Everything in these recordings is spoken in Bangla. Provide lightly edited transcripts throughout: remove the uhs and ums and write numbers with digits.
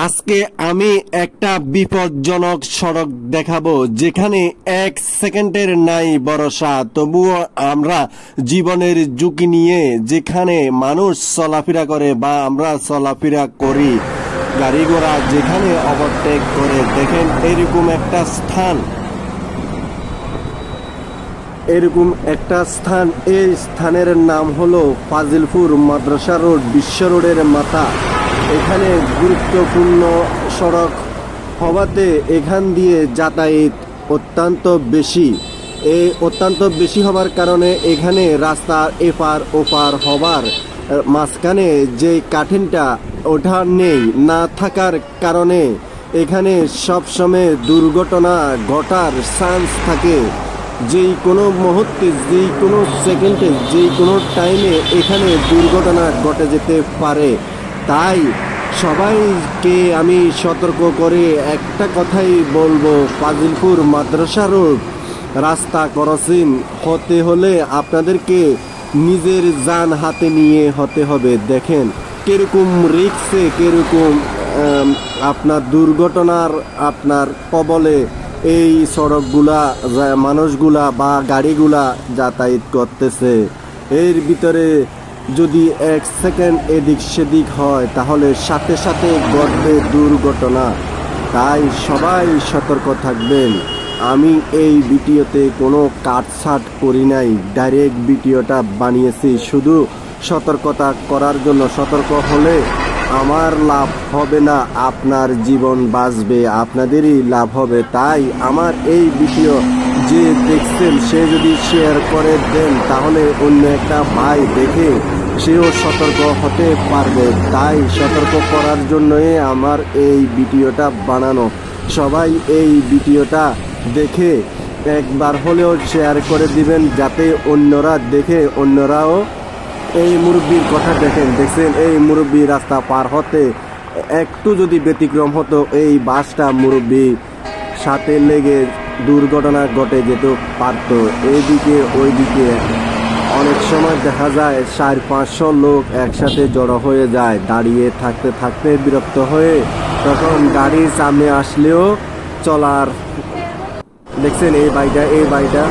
আজকে আমি একটা বিপজ্জনক সড়ক দেখাবো, যেখানে 1 সেকেন্ডের নাই ভরসা, তবুও আমরা জীবনের ঝুঁকি নিয়ে যেখানে মানুষ চলাফেরা করে বা আমরা চলাফেরা করি, গাড়ি ঘোড়া যেখানে ওভারটেক করে, দেখেন এরকম একটা স্থান, এই স্থানের নাম হলো ফাজিলপুর মাদ্রাসা রোড, বিশ্ব রোডের মাথা। এখানে গুরুত্বপূর্ণ সড়ক হওয়াতে এখান দিয়ে যাতায়াত অত্যন্ত বেশি হবার কারণে এখানে রাস্তার এপার ওপার হবার মাঝখানে যে কাঠিনটা ওঠা নেই, না থাকার কারণে এখানে সবসময় দুর্ঘটনা ঘটার চান্স থাকে। যেই কোনো মুহূর্তে, যেই কোনো সেকেন্ডে, যেই কোনো টাইমে এখানে দুর্ঘটনা ঘটে যেতে পারে। তাই সবাইকে আমি সতর্ক করে একটা কথাই বলবো, ফাজিলপুর মাদ্রাসা রোড রাস্তা ক্রসিং হতে হলে আপনাদেরকে নিজের জান হাতে নিয়ে হতে হবে। দেখেন কিরকম রিক্সে, কিরকম আপনার দুর্ঘটনার আপনার কবলে এই সড়কগুলা মানুষগুলা বা গাড়িগুলা যাতায়াত করতেছে। এর ভিতরে যদি 1 সেকেন্ড এদিক সেদিক হয় তাহলে সাথে সাথে ঘটবে দুর্ঘটনা। তাই সবাই সতর্ক থাকবেন। আমি এই ভিডিওতে কোনো কাটছাট করি নাই, ডাইরেক্ট ভিডিওটা বানিয়েছি শুধু সতর্কতা করার জন্য। সতর্ক হলে আমার লাভ হবে না, আপনার জীবন বাঁচবে, আপনাদেরই লাভ হবে। তাই আমার এই ভিডিও যে দেখছেন সে যদি শেয়ার করে দেন তাহলে অন্য একটা ভাই দেখে সেও সতর্ক হতে পারবে। তাই সতর্ক করার জন্যই আমার এই ভিডিওটা বানানো। সবাই এই ভিডিওটা দেখে একবার হলেও শেয়ার করে দিবেন, যাতে অন্যরা দেখে অন্যরাও এই মুরব্বীর কথা দেখছেন এই মুরব্বী রাস্তা পার হতে একটু যদি ব্যতিক্রম হতো, এই বাসটা মুরব্বীর সাথে লেগে দুর্ঘটনা ঘটে যেতে পারত। এইদিকে ওইদিকে অনেক সময় দেখা যায় 400-500 লোক একসাথে জড়ো হয়ে যায়, দাঁড়িয়ে থাকতে থাকতে বিরক্ত হয়ে তখন গাড়ির সামনে আসলেও চলার। দেখছেন এই বাইটা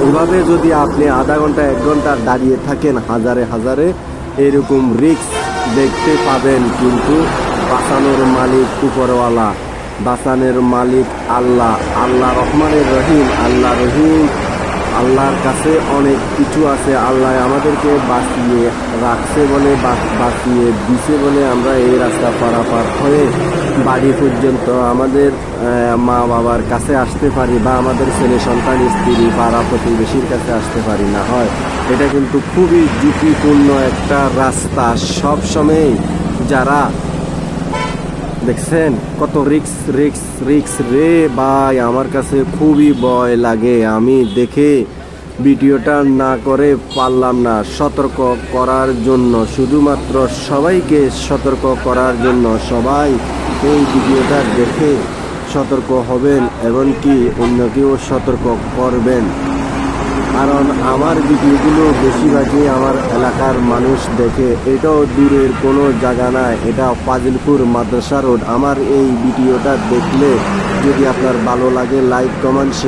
ওইভাবে যদি আপনি আধা ঘন্টা 1 ঘন্টা দাঁড়িয়ে থাকেন, হাজারে এরকম রিস্ক দেখতে পাবেন। কিন্তু বাঁচানোর মালিক উপরওয়ালা, বাঁচানোর মালিক আল্লাহ রহমানের রহিম। আল্লাহর কাছে অনেক কিছু আছে। আল্লাহ আমাদেরকে বাঁচিয়ে রাখছে বলে, বাঁচিয়ে দিছে বলে আমরা এই রাস্তা পারাপার হয়ে বাড়ি পর্যন্ত আমাদের মা বাবার কাছে আসতে পারি, বা আমাদের ছেলে সন্তান, স্ত্রী, পাড়া প্রতিবেশীর কাছে আসতে পারি। না হয় এটা কিন্তু খুবই ঝুঁকিপূর্ণ একটা রাস্তা। সব সময় যারা দেখছেন কত রিক্স রে ভাই, আমার কাছে খুবই ভয় লাগে। আমি দেখে ভিডিওটা না করে পারলাম না, সতর্ক করার জন্য, শুধুমাত্র সবাইকে সতর্ক করার জন্য। সবাই এই ভিডিওটা দেখে সতর্ক হবেন, এমনকি অন্যকেও সতর্ক করবেন। কারণ আমার ভিডিওগুলো বেশিরভাগই আমার এলাকার মানুষ দেখে। এটাও দূরের কোনো জায়গা না, এটা ফাজিলপুর মাদ্রাসা রোড। আমার এই ভিডিওটা দেখলে যদি আপনার ভালো লাগে, লাইক কমেন্ট